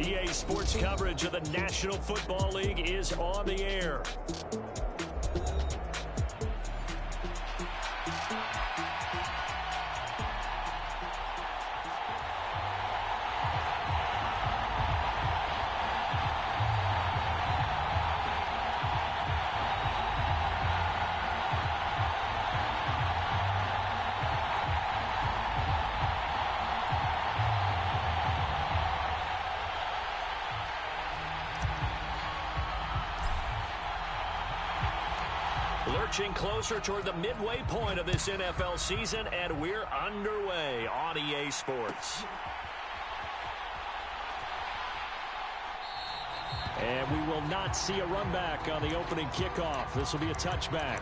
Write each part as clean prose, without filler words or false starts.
EA Sports coverage of the National Football League is on the air. Lurching closer toward the midway point of this NFL season, and we're underway on EA Sports. And we will not see a run back on the opening kickoff. This will be a touchback.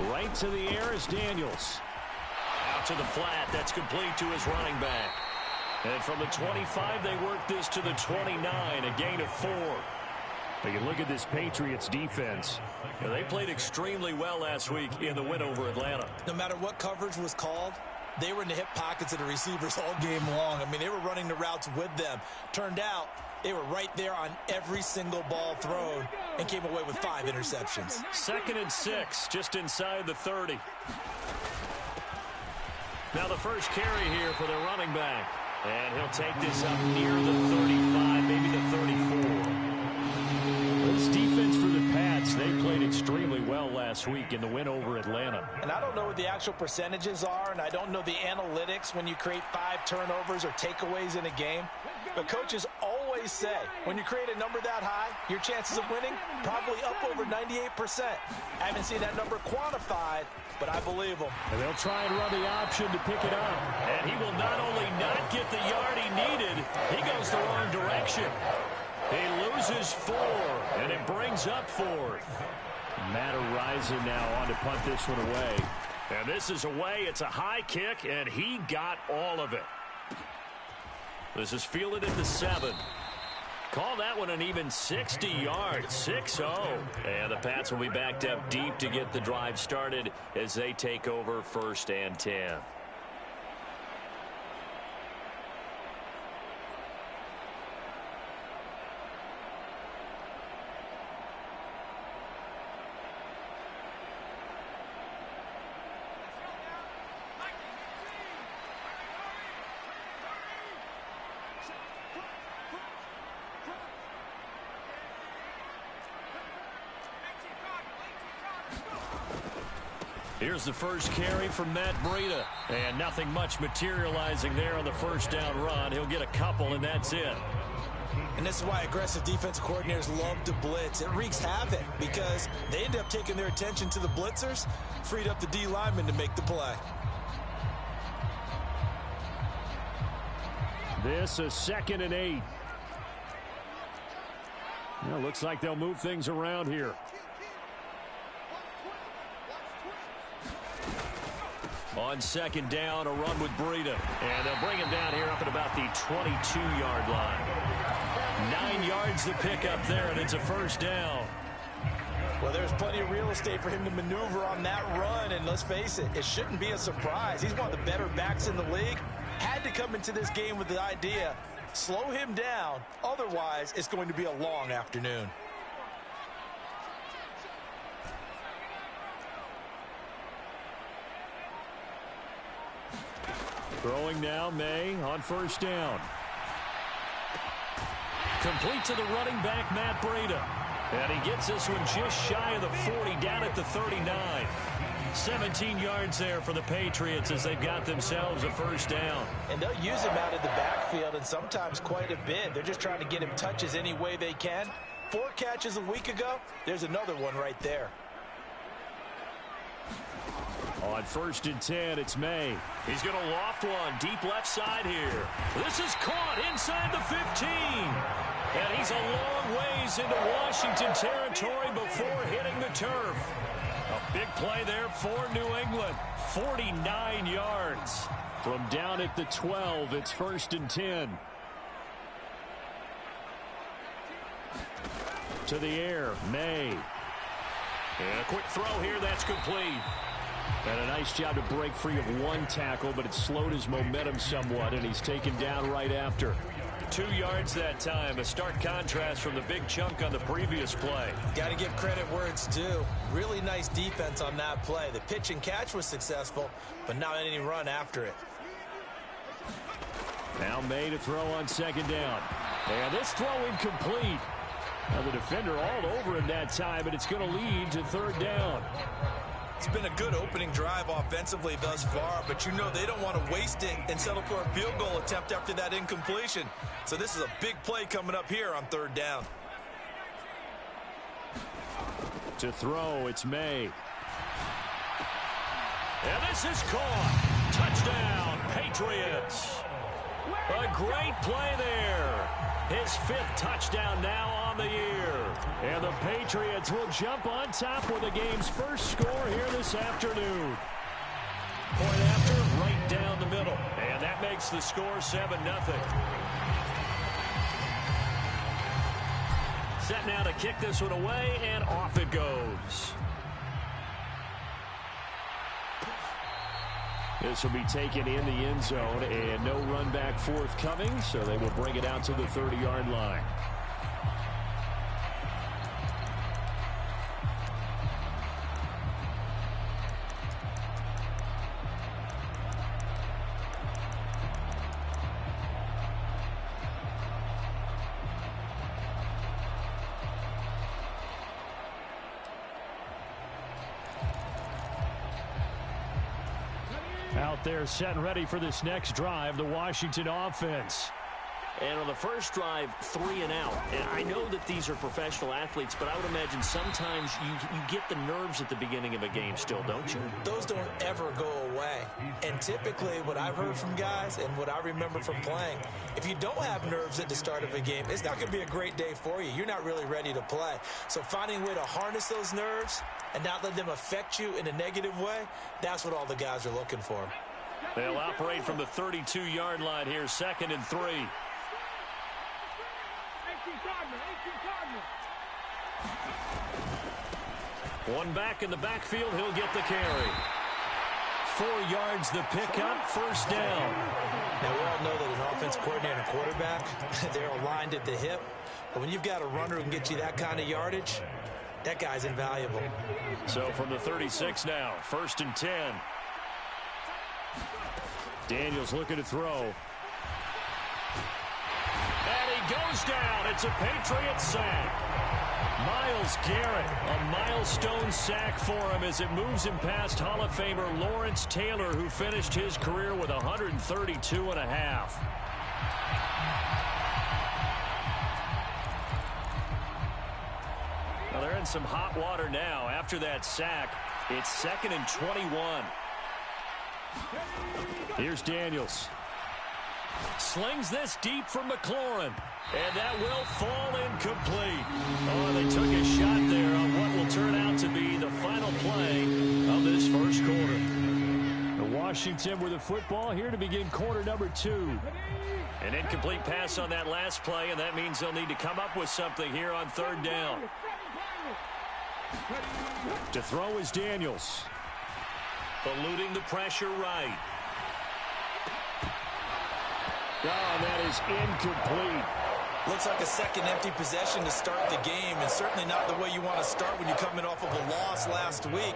Right to the air is Daniels. Out to the flat. That's complete to his running back. And from the 25, they work this to the 29, a gain of 4. You can look at this Patriots defense. They played extremely well last week in the win over Atlanta. No matter what coverage was called, they were in the hip pockets of the receivers all game long. I mean, they were running the routes with them. Turned out they were right there on every single ball thrown and came away with 5 interceptions. 2nd and 6, just inside the 30. Now the first carry here for their running back. And he'll take this up near the 35, maybe the 34. This defense for the Pats, they played extremely well last week in the win over Atlanta. And I don't know what the actual percentages are, and I don't know the analytics when you create 5 turnovers or takeaways in a game. But coaches always say, when you create a number that high, your chances of winning probably up over 98%. I haven't seen that number quantified, but I believe them. And they'll try and run the option to pick it up. And he will not only not get the yard he needed, he goes the wrong direction. He loses 4, and it brings up 4th. Matt Araiza now on to punt this one away. And this is away. It's a high kick, and he got all of it. This is fielded at the 7. Call that one an even 60 yards, 6-0. And the Pats will be backed up deep to get the drive started as they take over 1st and 10. Here's the first carry from Matt Breida. And nothing much materializing there on the first down run. He'll get a couple, and that's it. And this is why aggressive defensive coordinators love to blitz. It wreaks havoc because they end up taking their attention to the blitzers, freed up the D lineman to make the play. This is 2nd and 8. Well, looks like they'll move things around here. On 2nd down, a run with Breida. And they'll bring him down here up at about the 22-yard line. 9 yards to pick up there, and it's a first down. Well, there's plenty of real estate for him to maneuver on that run, and let's face it, it shouldn't be a surprise. He's one of the better backs in the league. Had to come into this game with the idea, slow him down, otherwise it's going to be a long afternoon. Throwing now, May on 1st down. Complete to the running back, Matt Breida. And he gets this one just shy of the 40, down at the 39. 17 yards there for the Patriots as they've got themselves a first down. And they'll use him out of the backfield, and sometimes quite a bit. They're just trying to get him touches any way they can. 4 catches a week ago, there's another one right there. On 1st and 10, it's May. He's going to loft one deep left side here. This is caught inside the 15. And he's a long ways into Washington territory before hitting the turf. A big play there for New England. 49 yards. From down at the 12, it's 1st and 10. To the air, May. And a quick throw here, that's complete. And a nice job to break free of one tackle, but it slowed his momentum somewhat, and he's taken down right after. 2 yards that time, a stark contrast from the big chunk on the previous play. Got to give credit where it's due. Really nice defense on that play. The pitch and catch was successful, but not any run after it. Now May to throw on 2nd down. And this throw incomplete. Now the defender all over him that time, but it's going to lead to 3rd down. It's been a good opening drive offensively thus far, but you know they don't want to waste it and settle for a field goal attempt after that incompletion. So this is a big play coming up here on 3rd down. To throw, it's May. And this is caught. Touchdown, Patriots. A great play there. His 5th touchdown now on the year. And the Patriots will jump on top with the game's first score here this afternoon. Point after, right down the middle. And that makes the score 7-0. Set now to kick this one away, and off it goes. This will be taken in the end zone, and no run back forthcoming, so they will bring it out to the 30-yard line. Out there set and ready for this next drive, the Washington offense. And on the first drive, 3 and out. And I know that these are professional athletes, but I would imagine sometimes you get the nerves at the beginning of a game still, don't you? Those don't ever go away. And typically what I've heard from guys and what I remember from playing, if you don't have nerves at the start of a game, it's not going to be a great day for you. You're not really ready to play. So finding a way to harness those nerves and not let them affect you in a negative way, that's what all the guys are looking for. They'll operate from the 32-yard line here, 2nd and 3. One back in the backfield, he'll get the carry. 4 yards the pickup, 1st down. Now, we all know that an offense coordinator and quarterback, they're aligned at the hip. But when you've got a runner who can get you that kind of yardage, that guy's invaluable. So from the 36 now, 1st and 10. Daniels looking to throw. And he goes down. It's a Patriots sack. Myles Garrett, a milestone sack for him as it moves him past Hall of Famer Lawrence Taylor, who finished his career with 132 and a half. Well, they're in some hot water now. After that sack, it's 2nd and 21. Here's Daniels. Slings this deep for McLaurin. And that will fall incomplete. Oh, they took a shot there on what will turn out to be the final play of this first quarter. The Washington with the football here to begin quarter number 2. An incomplete pass on that last play, and that means they'll need to come up with something here on 3rd down. To throw is Daniels. Eluding the pressure right. Oh, and that is incomplete. Looks like a second empty possession to start the game, and certainly not the way you want to start when you're coming off of a loss last week.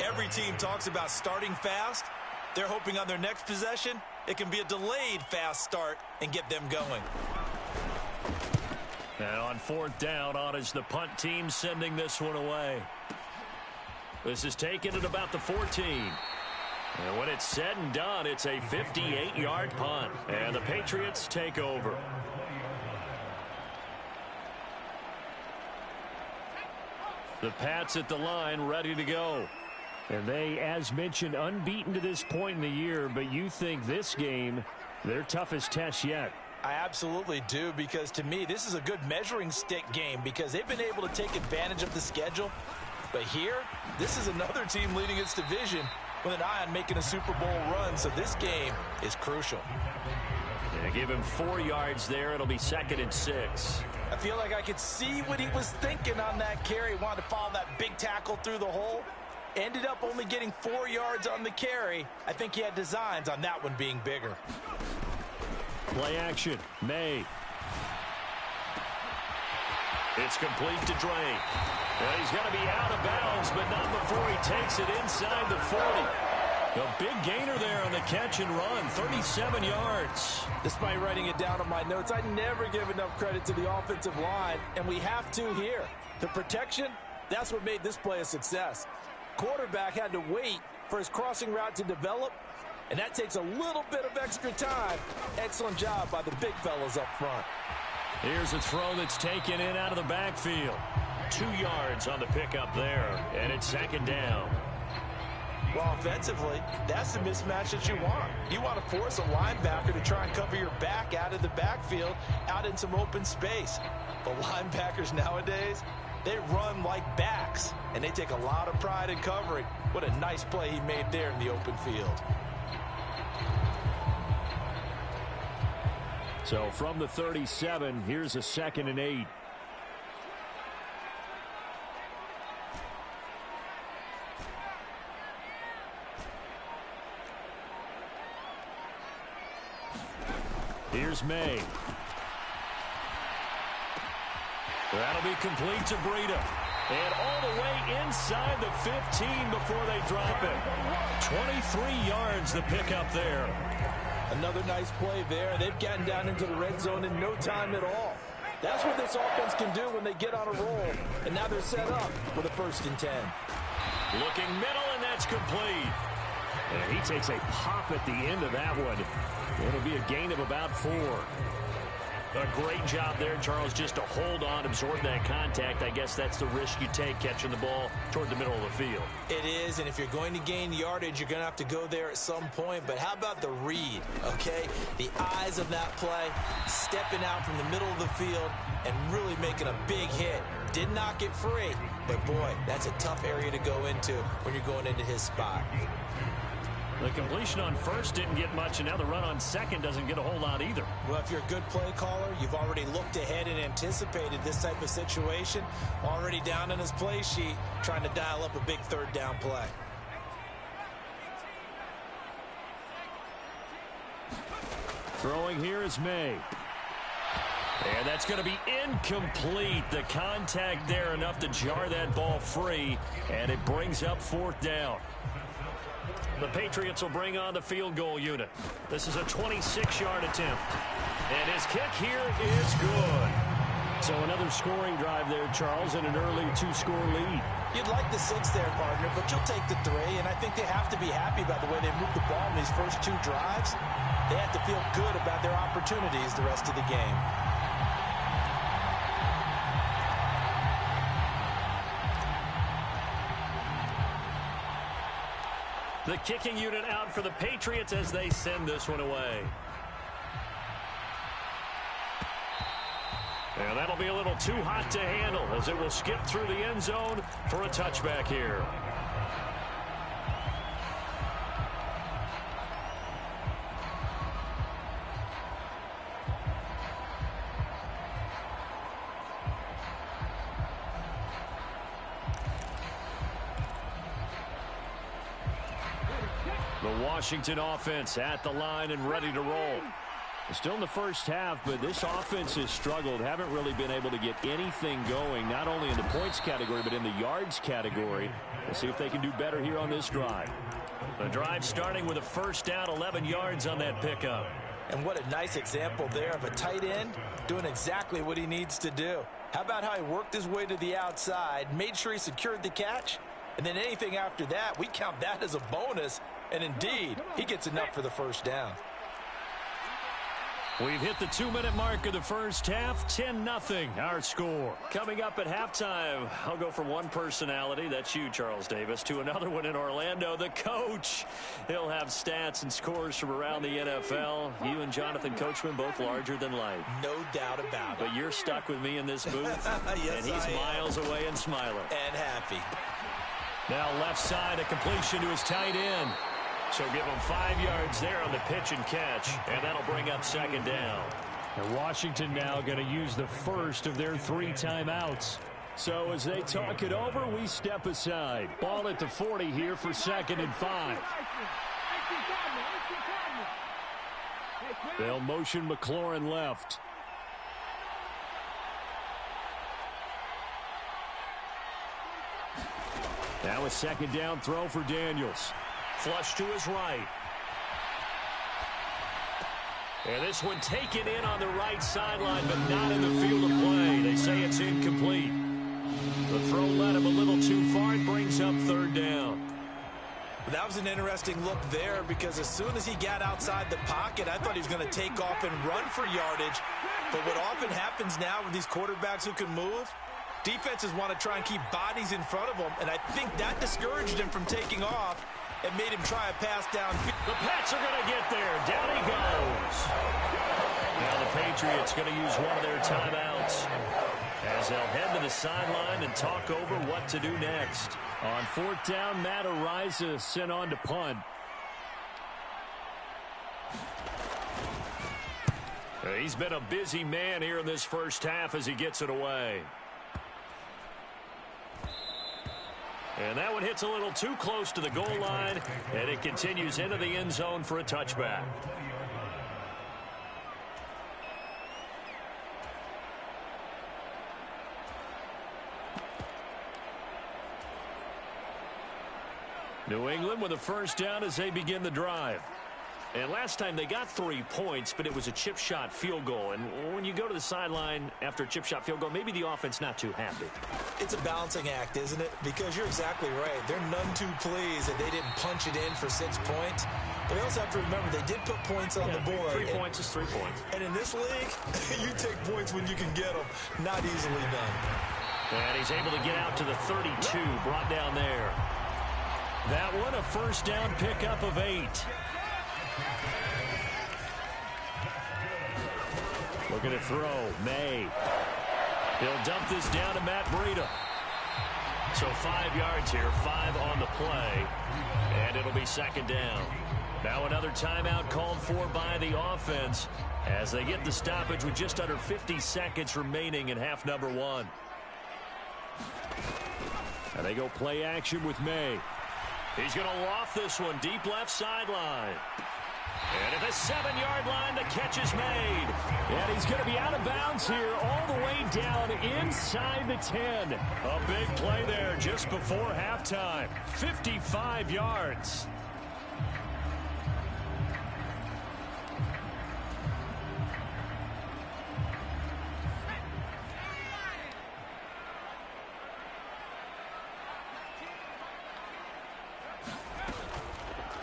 Every team talks about starting fast. They're hoping on their next possession, it can be a delayed fast start and get them going. And on 4th down, on is the punt team sending this one away. This is taken at about the 14. And when it's said and done, it's a 58-yard punt. And the Patriots take over. The Pats at the line, ready to go. And they, as mentioned, unbeaten to this point in the year, but you think this game, their toughest test yet. I absolutely do, because to me, this is a good measuring stick game because they've been able to take advantage of the schedule. But here, this is another team leading its division, with an eye on making a Super Bowl run, so this game is crucial. Yeah, give him 4 yards there. It'll be 2nd and 6. I feel like I could see what he was thinking on that carry. Wanted to follow that big tackle through the hole. Ended up only getting 4 yards on the carry. I think he had designs on that one being bigger. Play action. May. It's complete to Drake. Well, he's going to be out of bounds, but not before he takes it inside the 40. A big gainer there on the catch and run, 37 yards. Despite writing it down on my notes, I never give enough credit to the offensive line, and we have to here. The protection, that's what made this play a success. Quarterback had to wait for his crossing route to develop, and that takes a little bit of extra time. Excellent job by the big fellas up front. Here's a throw that's taken in out of the backfield. 2 yards on the pickup there, and it's 2nd down. Well, offensively, that's the mismatch that you want. You want to force a linebacker to try and cover your back out of the backfield, out in some open space. But linebackers nowadays, they run like backs, and they take a lot of pride in covering. What a nice play he made there in the open field. So from the 37, here's a 2nd and 8. Here's May. That'll be complete to Breida. And all the way inside the 15 before they drop it. 23 yards the pickup there. Another nice play there. They've gotten down into the red zone in no time at all. That's what this offense can do when they get on a roll. And now they're set up for the 1st and 10. Looking middle, and that's complete. And he takes a pop at the end of that one. It'll be a gain of about 4. A great job there, Charles, just to hold on, absorb that contact. I guess that's the risk you take catching the ball toward the middle of the field. It is, and if you're going to gain yardage, you're going to have to go there at some point. But how about the read, okay? The eyes of that play, stepping out from the middle of the field and really making a big hit. Did not get free, but boy, that's a tough area to go into when you're going into his spot. The completion on 1st didn't get much, and now the run on 2nd doesn't get a whole lot either. Well, if you're a good play caller, you've already looked ahead and anticipated this type of situation. Already down in his play sheet, trying to dial up a big 3rd down play. Throwing here is May. And that's going to be incomplete. The contact there enough to jar that ball free, and it brings up 4th down. The Patriots will bring on the field goal unit. This is a 26-yard attempt. And his kick here is good. So another scoring drive there, Charles, and an early 2-score lead. You'd like the 6 there, partner, but you'll take the 3, and I think they have to be happy about the way they moved the ball in these first 2 drives. They have to feel good about their opportunities the rest of the game. The kicking unit out for the Patriots as they send this one away. And that'll be a little too hot to handle as it will skip through the end zone for a touchback here. The Washington offense at the line and ready to roll. Still in the first half, but this offense has struggled. Haven't really been able to get anything going, not only in the points category, but in the yards category. We'll see if they can do better here on this drive. The drive starting with a 1st down, 11 yards on that pickup. And what a nice example there of a tight end doing exactly what he needs to do. How about how he worked his way to the outside, made sure he secured the catch, and then anything after that, we count that as a bonus. And indeed, he gets enough for the 1st down. We've hit the 2-minute mark of the first half. 10-0 our score. Coming up at halftime, I'll go from one personality, that's you, Charles Davis, to another one in Orlando, the coach. He'll have stats and scores from around the NFL. You and Jonathan Coachman both larger than life. No doubt about it. But you're stuck with me in this booth. Yes, and he's miles away and smiling. And happy. Now left side, a completion to his tight end. So give him 5 yards there on the pitch and catch, and that'll bring up second down. And Washington now going to use the first of their 3 timeouts. So as they talk it over, we step aside. Ball at the 40 here for 2nd and 5. They'll motion McLaurin left. Now a 2nd down throw for Daniels. Flush to his right. And this one taken in on the right sideline, but not in the field of play. They say it's incomplete. The throw led him a little too far. It brings up 3rd down. That was an interesting look there because as soon as he got outside the pocket, I thought he was going to take off and run for yardage. But what often happens now with these quarterbacks who can move, defenses want to try and keep bodies in front of them, and I think that discouraged him from taking off and made him try a pass down. The Pats are going to get there. Down he goes. Now the Patriots going to use one of their timeouts as they'll head to the sideline and talk over what to do next. On 4th down, Matt Ariza sent on to punt. He's been a busy man here in this first half as he gets it away. And that one hits a little too close to the goal line, and it continues into the end zone for a touchback. New England with a 1st down as they begin the drive. And last time they got 3 points, but it was a chip shot field goal. And when you go to the sideline after a chip shot field goal, maybe the offense not too happy. It's a balancing act, isn't it? Because you're exactly right. They're none too pleased that they didn't punch it in for 6 points. But we also have to remember they did put points on the board. 3 points is 3 points. And in this league, you take points when you can get them. Not easily done. And he's able to get out to the 32, brought down there. That one, a 1st down pickup of 8. Looking to throw. May. He'll dump this down to Matt Breida. So 5 yards here, 5 on the play. And it'll be 2nd down. Now another timeout called for by the offense as they get the stoppage with just under 50 seconds remaining in half number 1. And they go play action with May. He's going to loft this one deep left sideline. And at the 7-yard line, the catch is made. And he's going to be out of bounds here all the way down inside the 10. A big play there just before halftime. 55 yards.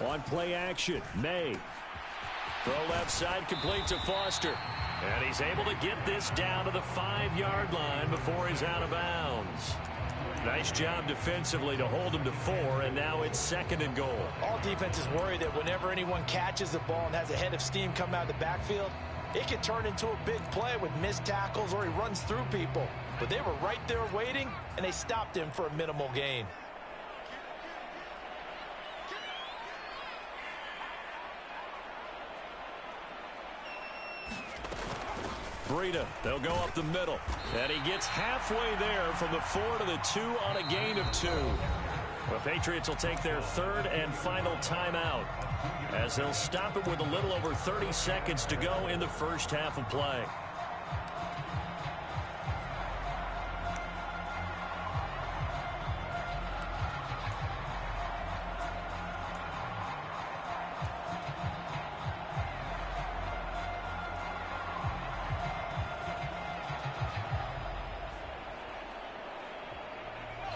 On play action, May. Throw left side, complete to Foster. And he's able to get this down to the 5-yard line before he's out of bounds. Nice job defensively to hold him to 4, and now it's 2nd and goal. All defenses worry that whenever anyone catches the ball and has a head of steam come out of the backfield, it can turn into a big play with missed tackles or he runs through people. But they were right there waiting, and they stopped him for a minimal gain. Breida, they'll go up the middle. And he gets halfway there from the 4 to the 2 on a gain of 2. The Patriots will take their 3rd and final timeout as they'll stop it with a little over 30 seconds to go in the first half of play.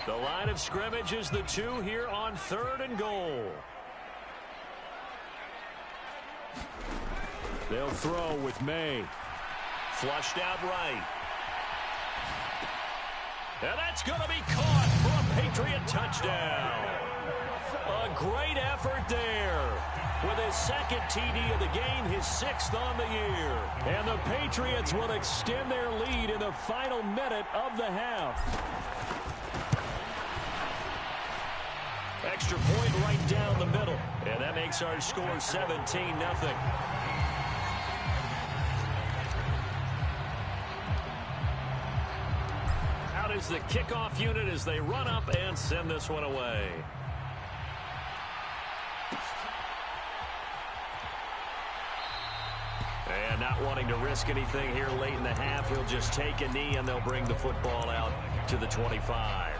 The line of scrimmage is the 2 here on 3rd and goal. They'll throw with May. Flushed out right. And that's going to be caught for a Patriot touchdown. A great effort there. With his 2nd TD of the game, his 6th on the year. And the Patriots will extend their lead in the final minute of the half. Extra point right down the middle. And that makes our score 17-0. Out is the kickoff unit as they run up and send this one away. And not wanting to risk anything here late in the half, he'll just take a knee and they'll bring the football out to the 25.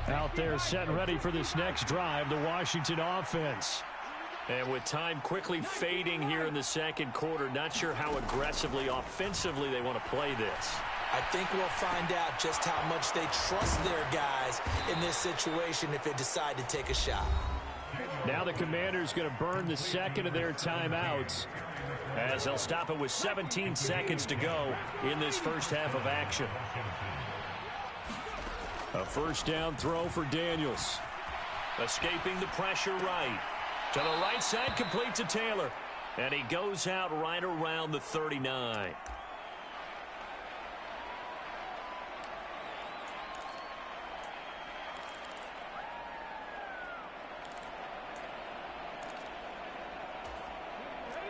Out there set and ready for this next drive, the Washington offense. And with time quickly fading here in the second quarter, not sure how aggressively, offensively they want to play this. I think we'll find out just how much they trust their guys in this situation if they decide to take a shot. Now the Commanders going to burn the second of their timeouts as they'll stop it with 17 seconds to go in this first half of action. A first down throw for Daniels. Escaping the pressure right. To the right side, complete to Taylor. And he goes out right around the 39.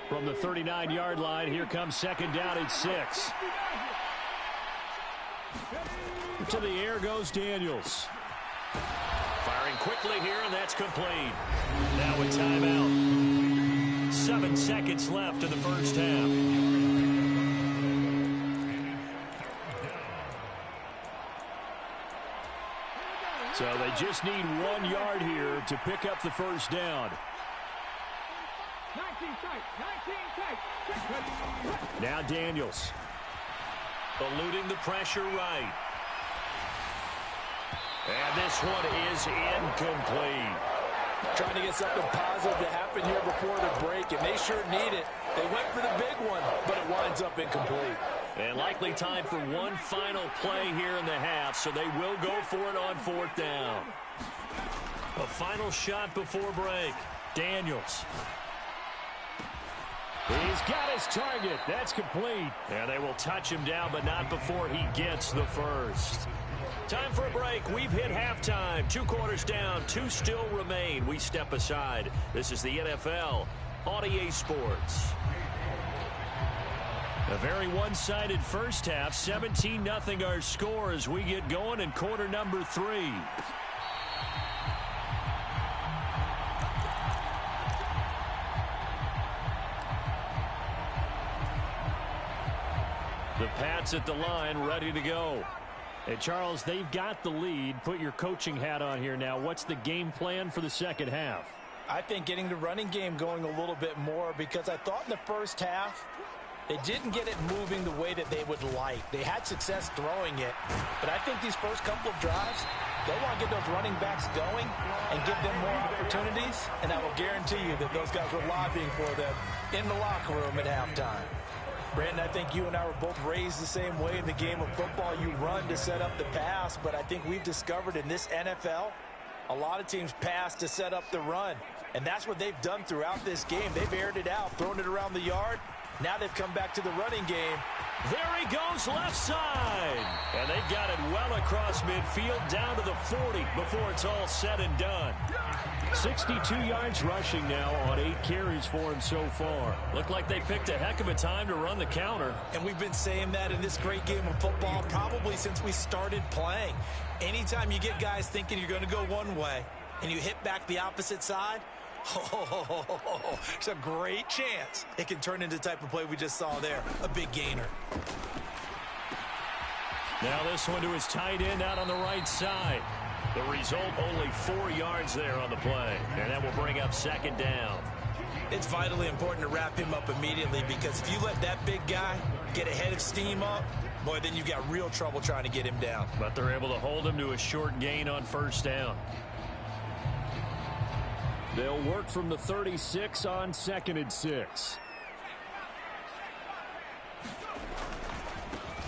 From the 39-yard line, here comes second down at 6. To the air goes Daniels. Firing quickly here, and that's complete. Now a timeout. 7 seconds left in the first half. So they just need 1 yard here to pick up the first down. Now Daniels. Eluding the pressure right. And this one is incomplete. Trying to get something positive to happen here before the break, and they sure need it. They went for the big one, but it winds up incomplete. And likely time for one final play here in the half, so they will go for it on fourth down. A final shot before break. Daniels. He's got his target. That's complete. And they will touch him down, but not before he gets the first. Time for a break. We've hit halftime. 2 quarters down. 2 still remain. We step aside. This is the NFL on EA Sports. A very one-sided first half. 17-0 our score as we get going in quarter number 3. The Pats at the line, ready to go. Hey, Charles, they've got the lead. Put your coaching hat on here now. What's the game plan for the second half? I think getting the running game going a little bit more, because I thought in the first half they didn't get it moving the way that they would like. They had success throwing it, but I think these first couple of drives, they want to get those running backs going and give them more opportunities, and I will guarantee you that those guys were lobbying for them in the locker room at halftime. Brandon, I think you and I were both raised the same way in the game of football. You run to set up the pass, but I think we've discovered in this NFL, a lot of teams pass to set up the run. And that's what they've done throughout this game. They've aired it out, thrown it around the yard. Now they've come back to the running game. There he goes left side. And they've got it well across midfield down to the 40 before it's all said and done. 62 yards rushing now on 8 carries for him so far. Looked like they picked a heck of a time to run the counter. And we've been saying that in this great game of football probably since we started playing. Anytime you get guys thinking you're going to go one way and you hit back the opposite side, it's a great chance it can turn into the type of play we just saw there, a big gainer. Now this one to his tight end out on the right side. The result, only 4 yards there on the play, and that will bring up second down. It's vitally important to wrap him up immediately, because if you let that big guy get a head of steam up, boy, then you've got real trouble trying to get him down. But they're able to hold him to a short gain on first down. They'll work from the 36 on 2nd and 6.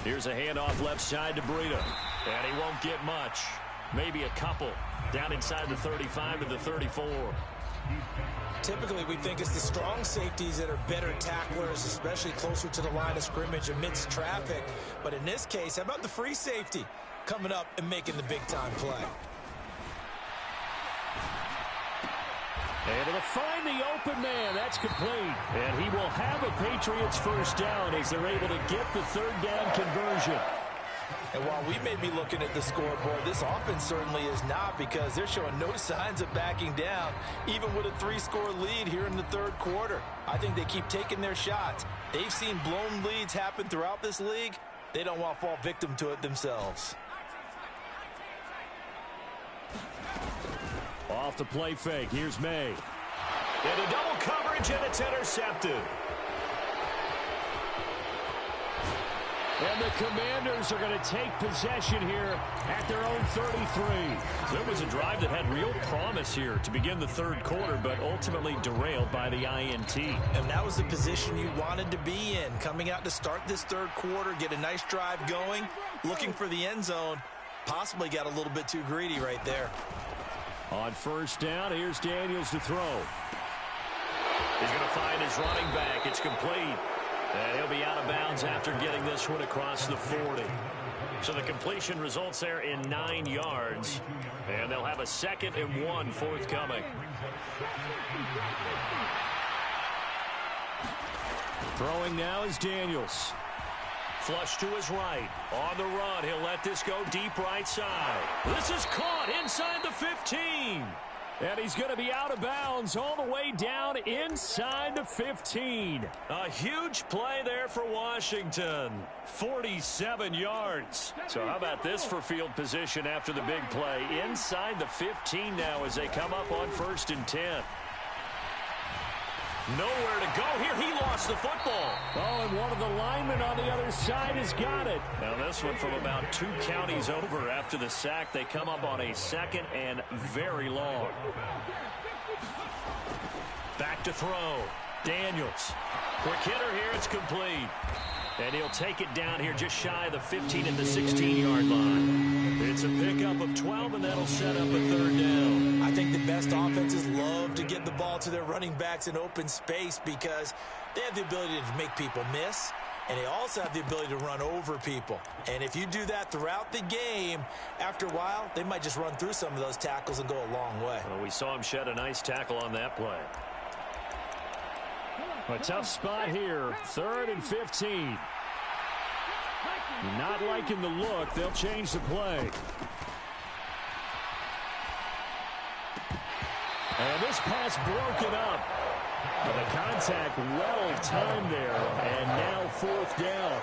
Here's a handoff left side to Breida. And he won't get much. Maybe a couple. Down inside the 35 to the 34. Typically, we think it's the strong safeties that are better tacklers, especially closer to the line of scrimmage amidst traffic. But in this case, how about the free safety coming up and making the big-time play? Able to find the open man. That's complete. And he will have a Patriots first down as they're able to get the third down conversion. And while we may be looking at the scoreboard, this offense certainly is not, because they're showing no signs of backing down, even with a 3-score lead here in the third quarter. I think they keep taking their shots. They've seen blown leads happen throughout this league. They don't want to fall victim to it themselves. Off the play fake. Here's May. Into double coverage, and it's intercepted. And the Commanders are going to take possession here at their own 33. There was a drive that had real promise here to begin the third quarter, but ultimately derailed by the INT. And that was the position you wanted to be in, coming out to start this third quarter, get a nice drive going, looking for the end zone. Possibly got a little bit too greedy right there. On first down, here's Daniels to throw. He's going to find his running back. It's complete. And he'll be out of bounds after getting this one across the 40. So the completion results there in 9 yards. And they'll have a 2nd and 1 forthcoming. Throwing now is Daniels. Flush to his right. On the run, he'll let this go deep right side. This is caught inside the 15. And he's going to be out of bounds all the way down inside the 15. A huge play there for Washington. 47 yards. So how about this for field position after the big play? Inside the 15 now as they come up on 1st and 10. Nowhere to go here. He lost the football. Oh, and one of the linemen on the other side has got it. Now this one from about 2 counties over after the sack. They come up on a 2nd and very long. Back to throw. Daniels. Quick hitter here. It's complete. And he'll take it down here just shy of the 15 at the 16-yard line. It's a pickup of 12, and that'll set up a 3rd down. I think the best offenses love to get the ball to their running backs in open space because they have the ability to make people miss, and they also have the ability to run over people. And if you do that throughout the game, after a while, they might just run through some of those tackles and go a long way. Well, we saw him shed a nice tackle on that play. A tough spot here. 3rd and 15. Not liking the look. They'll change the play. And this pass broken up. But the contact well timed there. And now 4th down.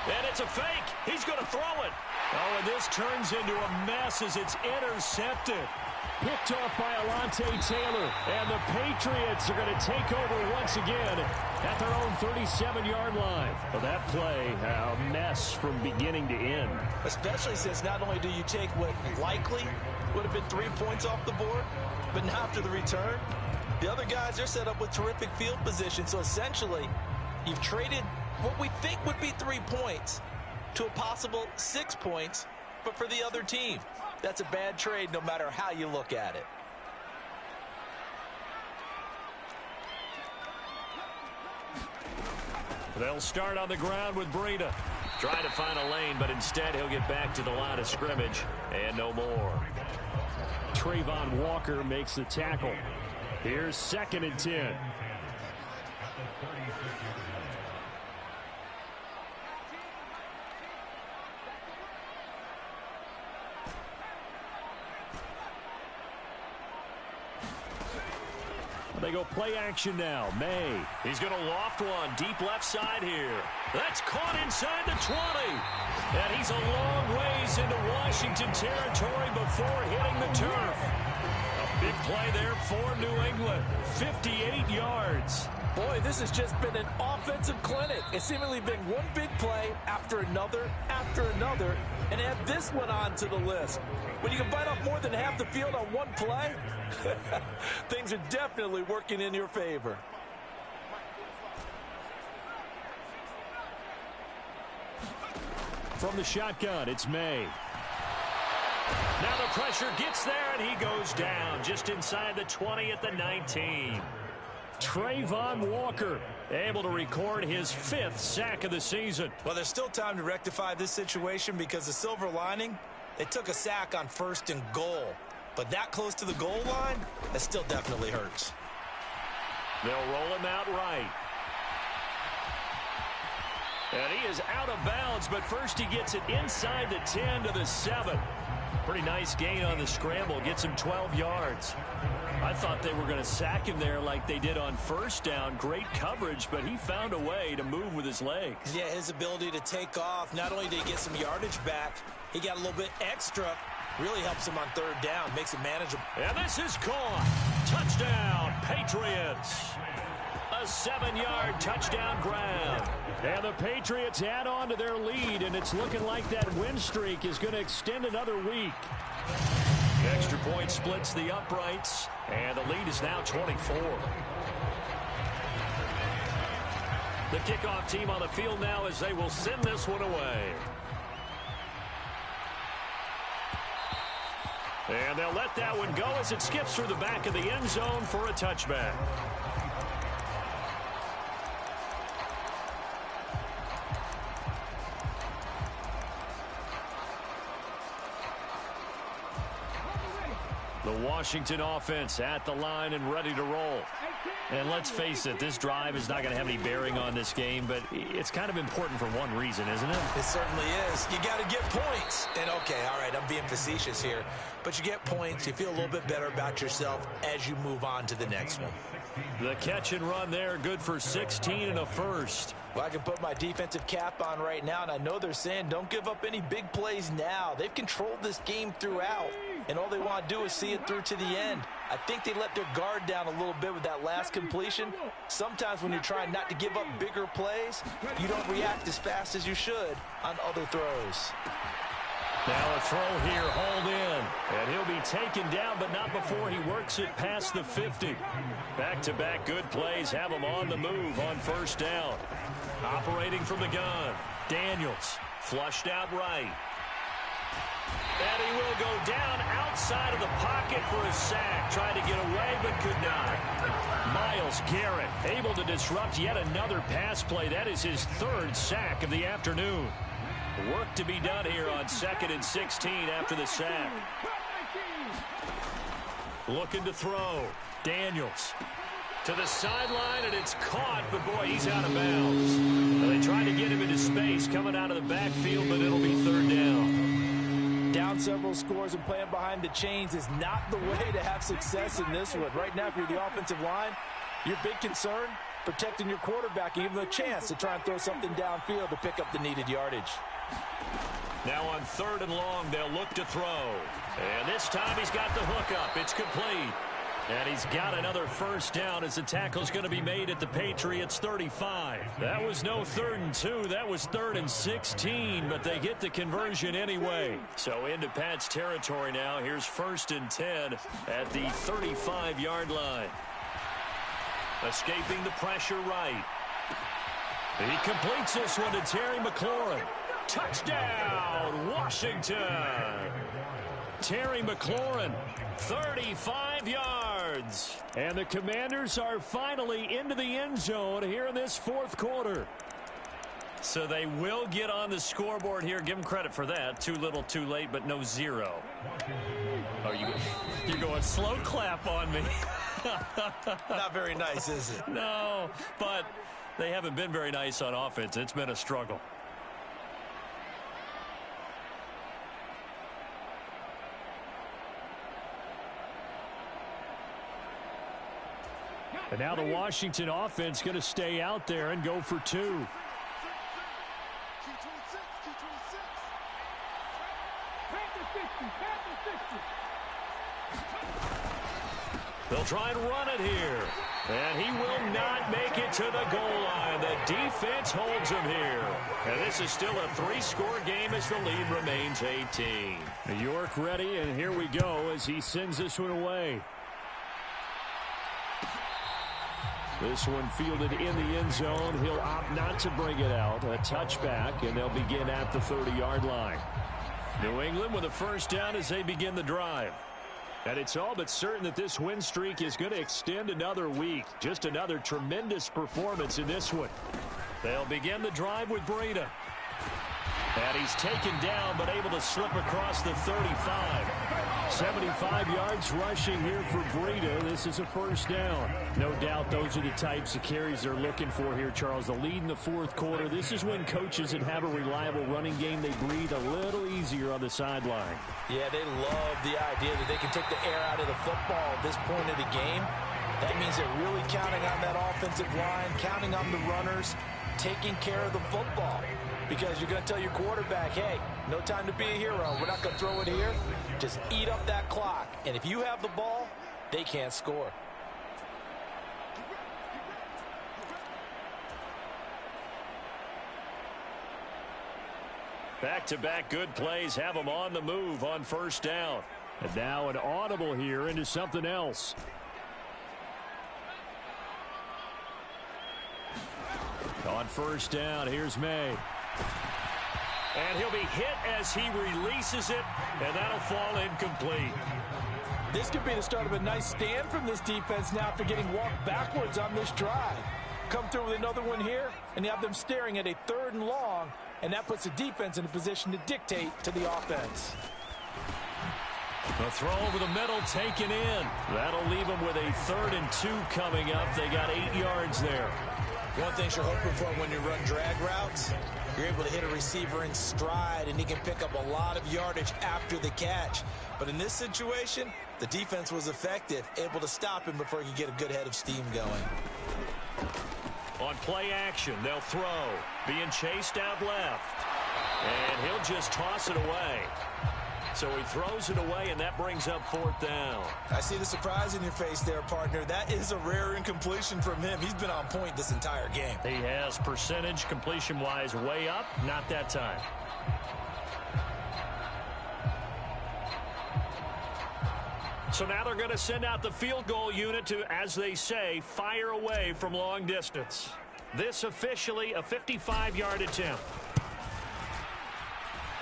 And it's a fake. He's going to throw it. Oh, and this turns into a mess as it's intercepted. Picked off by Alontae Taylor. And the Patriots are going to take over once again at their own 37-yard line. Well, that play, a mess from beginning to end. Especially since not only do you take what likely would have been 3 points off the board, but now after the return, the other guys are set up with terrific field position. So essentially, you've traded what we think would be 3 points to a possible 6 points, but for the other team. That's a bad trade no matter how you look at it. They'll start on the ground with Breida. Trying to find a lane, but instead he'll get back to the line of scrimmage and no more. Trayvon Walker makes the tackle. Here's 2nd and 10. They go play action now. May. He's going to loft one deep left side here. That's caught inside the 20. And he's a long ways into Washington territory before hitting the turf. A big play there for New England. 58 yards. Boy, this has just been an offensive clinic. It's seemingly been one big play after another, and add this one on to the list. When you can bite off more than half the field on one play, things are definitely working in your favor. From the shotgun, it's May. Now the pressure gets there, and he goes down just inside the 20 at the 19. Trayvon Walker able to record his 5th sack of the season. Well, there's still time to rectify this situation because the silver lining, they took a sack on 1st and goal. But that close to the goal line, that still definitely hurts. They'll roll him out right. And he is out of bounds, but first he gets it inside the 10 to the 7. Pretty nice gain on the scramble. Gets him 12 yards. I thought they were going to sack him there like they did on 1st down. Great coverage, but he found a way to move with his legs. Yeah, his ability to take off. Not only did he get some yardage back, he got a little bit extra. Really helps him on 3rd down. Makes it manageable. And this is caught. Touchdown, Patriots. A 7-yard touchdown grab. And the Patriots add on to their lead, and it's looking like that win streak is going to extend another week. The extra point splits the uprights, and the lead is now 24. The kickoff team on the field now as they will send this one away. And they'll let that one go as it skips through the back of the end zone for a touchback. The Washington offense at the line and ready to roll. And let's face it, this drive is not going to have any bearing on this game, but it's kind of important for one reason, isn't it? It certainly is. You got to get points. And, okay, all right, I'm being facetious here. But you get points. You feel a little bit better about yourself as you move on to the next one. The catch and run there, good for 16 and a first. Well, I can put my defensive cap on right now, and I know they're saying don't give up any big plays now. They've controlled this game throughout, and all they want to do is see it through to the end. I think they let their guard down a little bit with that last completion. Sometimes when you're trying not to give up bigger plays, you don't react as fast as you should on other throws. Now a throw here, hauled in, and he'll be taken down, but not before he works it past the 50. Back-to-back good plays have him on the move on 1st down. Operating from the gun, Daniels flushed out right. And he will go down outside of the pocket for a sack. Tried to get away, but could not. Myles Garrett able to disrupt yet another pass play. That is his 3rd sack of the afternoon. Work to be done here on 2nd and 16 after the sack. Looking to throw. Daniels to the sideline, and it's caught, but boy, he's out of bounds. And they try to get him into space coming out of the backfield, but it'll be 3rd down. Down several scores and playing behind the chains is not the way to have success in this one. Right now, if you're the offensive line, your big concern, protecting your quarterback, and give him a chance to try and throw something downfield to pick up the needed yardage. Now on 3rd and long, they'll look to throw. And this time he's got the hook up. It's complete. And he's got another 1st down as the tackle's going to be made at the Patriots 35. That was no 3rd and 2. That was 3rd and 16, but they get the conversion anyway. So into Pat's territory now. Here's 1st and 10 at the 35-yard line. Escaping the pressure right. He completes this one to Terry McLaurin. Touchdown, Washington. Terry McLaurin, 35 yards. And the Commanders are finally into the end zone here in this 4th quarter. So they will get on the scoreboard here. Give them credit for that. Too little, too late, but no 0. Oh, you're going slow clap on me. Not very nice, is it? No, but they haven't been very nice on offense. It's been a struggle. And now the Washington offense going to stay out there and go for 2. They'll try and run it here. And he will not make it to the goal line. The defense holds him here. And this is still a 3-score game as the lead remains 18. New York ready, and here we go as he sends this one away. This one fielded in the end zone. He'll opt not to bring it out. A touchback, and they'll begin at the 30-yard line. New England with a first down as they begin the drive. And it's all but certain that this win streak is going to extend another week. Just another tremendous performance in this one. They'll begin the drive with Breida. And he's taken down, but able to slip across the 35. 75 yards rushing here for Breida. This is a first down. No doubt those are the types of carries they're looking for here, Charles. The lead in the fourth quarter. This is when coaches that have a reliable running game, they breathe a little easier on the sideline. Yeah, they love the idea that they can take the air out of the football at this point of the game. That means they're really counting on that offensive line, counting on the runners, taking care of the football. Because you're going to tell your quarterback, hey, no time to be a hero. We're not going to throw it here. Just eat up that clock. And if you have the ball, they can't score. Back-to-back good plays have them on the move on first down. And now an audible here into something else. On first down, here's May. And he'll be hit as he releases it, and that'll fall incomplete. This could be the start of a nice stand from this defense now after getting walked backwards on this drive. Come through with another one here, and you have them staring at a 3rd and long, and that puts the defense in a position to dictate to the offense. The throw over the middle taken in. That'll leave them with a 3rd and 2 coming up. They got 8 yards there. One thing you're hoping for when you run drag routes, you're able to hit a receiver in stride, and he can pick up a lot of yardage after the catch. But in this situation, the defense was effective, able to stop him before he could get a good head of steam going. On play action, they'll throw. Being chased out left. And he'll just toss it away. So he throws it away, and that brings up 4th down. I see the surprise in your face there, partner. That is a rare incompletion from him. He's been on point this entire game. He has percentage completion-wise way up. Not that time. So now they're going to send out the field goal unit to, as they say, fire away from long distance. This officially a 55-yard attempt.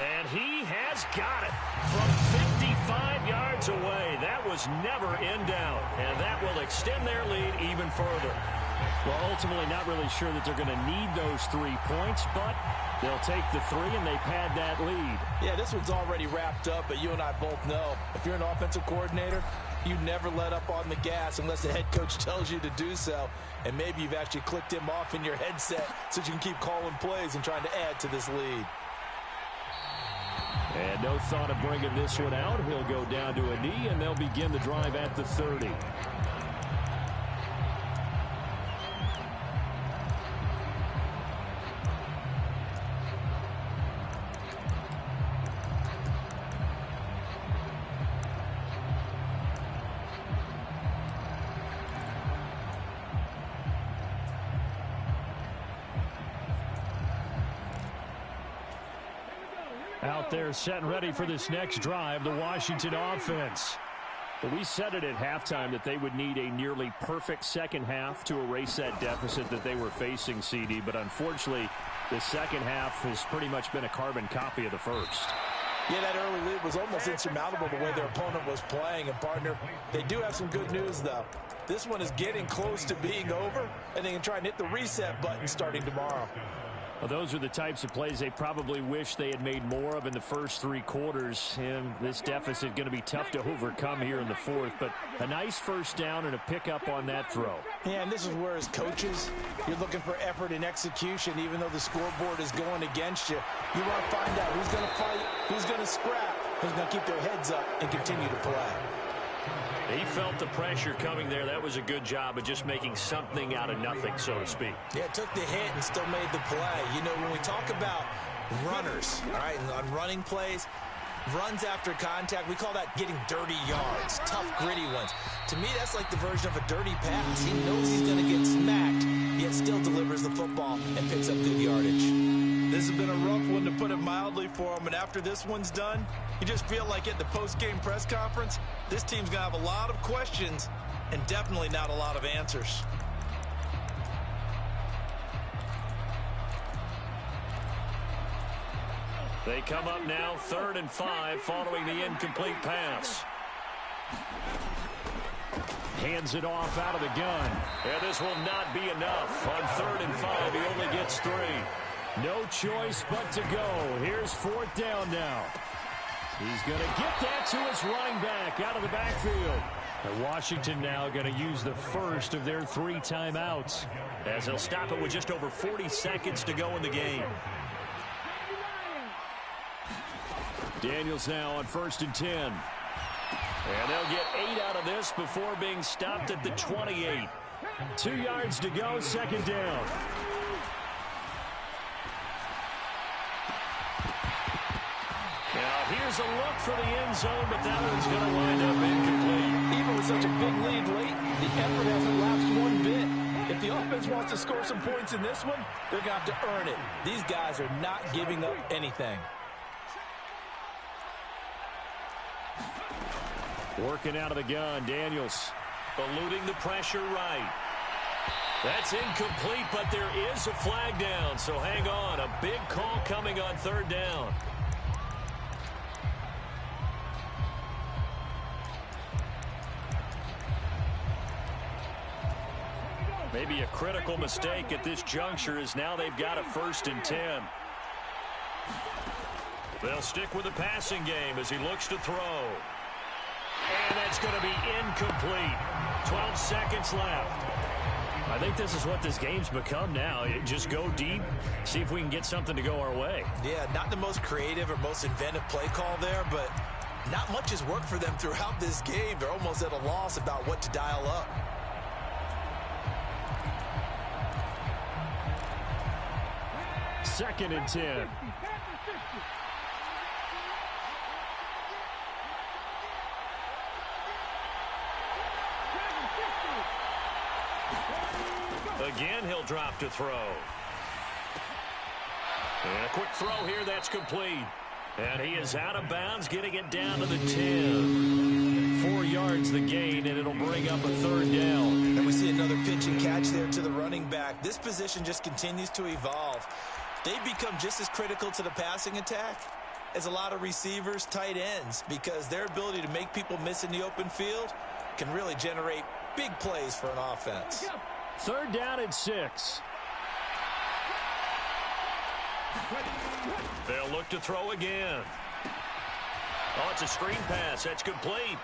And he has got it from 55 yards away. That was never in doubt. And that will extend their lead even further. Well, ultimately not really sure that they're going to need those 3 points, but they'll take the 3 and they pad that lead. Yeah, this one's already wrapped up, but you and I both know if you're an offensive coordinator, you never let up on the gas unless the head coach tells you to do so. And maybe you've actually clicked him off in your headset so you can keep calling plays and trying to add to this lead. And no thought of bringing this one out. He'll go down to a knee, and they'll begin the drive at the 30. Out there set and ready for this next drive, the Washington offense. Well, we said it at halftime that they would need a nearly perfect second half to erase that deficit that they were facing, CD. But unfortunately, the second half has pretty much been a carbon copy of the first. Yeah, that early lead was almost insurmountable the way their opponent was playing. And, partner, they do have some good news, though. This one is getting close to being over, and they can try and hit the reset button starting tomorrow. Well, those are the types of plays they probably wish they had made more of in the first 3 quarters. And this deficit going to be tough to overcome here in the fourth. But a nice first down and a pickup on that throw. Yeah, and this is where, as coaches, you're looking for effort and execution. Even though the scoreboard is going against you, you want to find out who's going to fight, who's going to scrap, who's going to keep their heads up and continue to play. He felt the pressure coming there. That was a good job of just making something out of nothing, so to speak. Yeah, took the hit and still made the play. You know, when we talk about runners, all right, and on running plays, runs after contact, we call that getting dirty yards, tough, gritty ones. To me, that's like the version of a dirty pass. He knows he's going to get smacked, yet still delivers the football and picks up good yardage. This has been a rough one, to put it mildly, for him. And after this one's done, you just feel like at the post-game press conference, this team's going to have a lot of questions and definitely not a lot of answers. They come up now 3rd and 5 following the incomplete pass. Hands it off out of the gun. And this will not be enough. On 3rd and 5, he only gets 3. No choice but to go. Here's 4th down now. He's going to get that to his running back out of the backfield. And Washington now going to use the first of their 3 timeouts, as they'll stop it with just over 40 seconds to go in the game. Daniels now on 1st and 10. And they'll get 8 out of this before being stopped at the 28. 2 yards to go, 2nd down. Now here's a look for the end zone, but that one's going to wind up incomplete. Even with such a big lead late, the effort hasn't lapsed one bit. If the offense wants to score some points in this one, they're going to have to earn it. These guys are not giving up anything. Working out of the gun, Daniels. Eluding the pressure right. That's incomplete, but there is a flag down, so hang on. A big call coming on 3rd down. Maybe a critical mistake at this juncture, as now they've got a 1st and 10. They'll stick with the passing game as he looks to throw. And that's going to be incomplete. 12 seconds left. I think this is what this game's become now. Just go deep, see if we can get something to go our way. Yeah, not the most creative or most inventive play call there, but not much has worked for them throughout this game. They're almost at a loss about what to dial up. Second and 10. Again, he'll drop to throw. And a quick throw here, that's complete. And he is out of bounds, getting it down to the 10. 4 yards the gain, and it'll bring up a 3rd down. And we see another pitch and catch there to the running back. This position just continues to evolve. They've become just as critical to the passing attack as a lot of receivers, tight ends, because their ability to make people miss in the open field can really generate big plays for an offense. 3rd down and 6. They'll look to throw again. Oh, it's a screen pass. That's complete.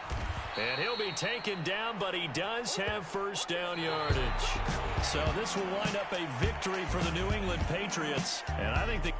And he'll be taken down, but he does have 1st down yardage. So this will wind up a victory for the New England Patriots. And I think the